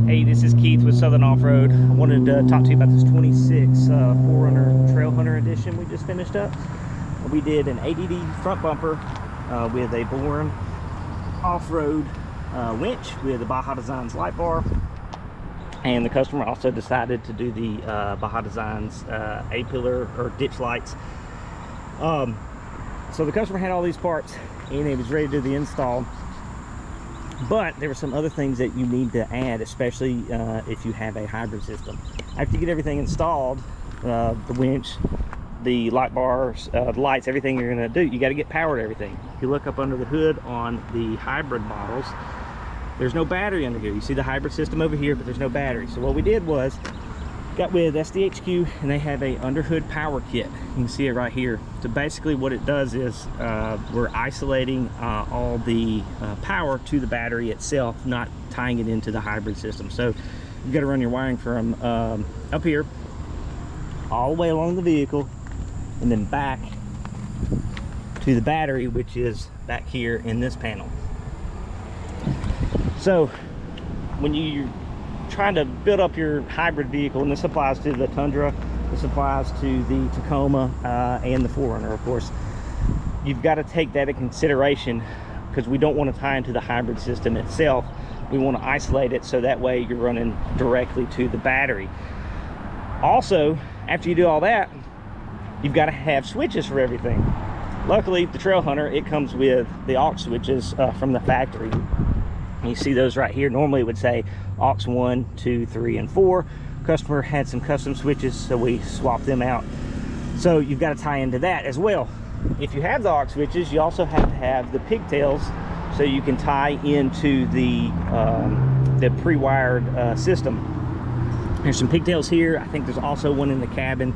Hey, this is Keith with Southern Off-Road. I wanted to talk to you about this 26 4Runner Trail Hunter Edition we just finished up. We did an ADD front bumper with a Bourne off-road winch with the Baja Designs light bar, and the customer also decided to do the Baja Designs A-pillar or ditch lights. So the customer had all these parts and he was ready to do the install. But there were some other things that you need to add, especially if you have a hybrid system. After you get everything installed, the winch, the light bars, the lights, everything you're going to do, you got to get power to everything. If you look up under the hood on the hybrid models, there's no battery under here. You see the hybrid system over here, but there's no battery. So what we did was got with SDHQ, and they have a underhood power kit. You can see it right here. So basically what it does is we're isolating all the power to the battery itself, not tying it into the hybrid system. So you've got to run your wiring from up here all the way along the vehicle and then back to the battery, which is back here in this panel. So when you trying to build up your hybrid vehicle, and this applies to the Tundra, this applies to the Tacoma and the 4Runner, of course, you've got to take that in consideration, because we don't want to tie into the hybrid system itself. We want to isolate it so that way you're running directly to the battery. Also, after you do all that, you've got to have switches for everything. Luckily, the Trail Hunter, it comes with the aux switches from the factory. You see those right here. Normally it would say aux 1, 2, 3, and 4. Customer had some custom switches, so we swapped them out. So you've got to tie into that as well. If you have the aux switches, you also have to have the pigtails so you can tie into the pre-wired system. There's some pigtails here. I think there's also one in the cabin.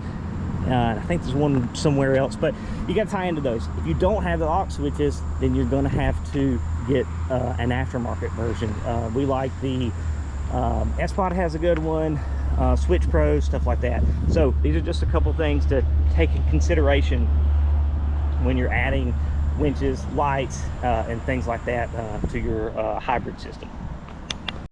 I think there's one somewhere else, but you got to tie into those. If you don't have the aux switches, then you're going to have to get an aftermarket version. We like the sPod has a good one, Switch Pro, stuff like that. So these are just a couple things to take in consideration when you're adding winches, lights, and things like that to your hybrid system.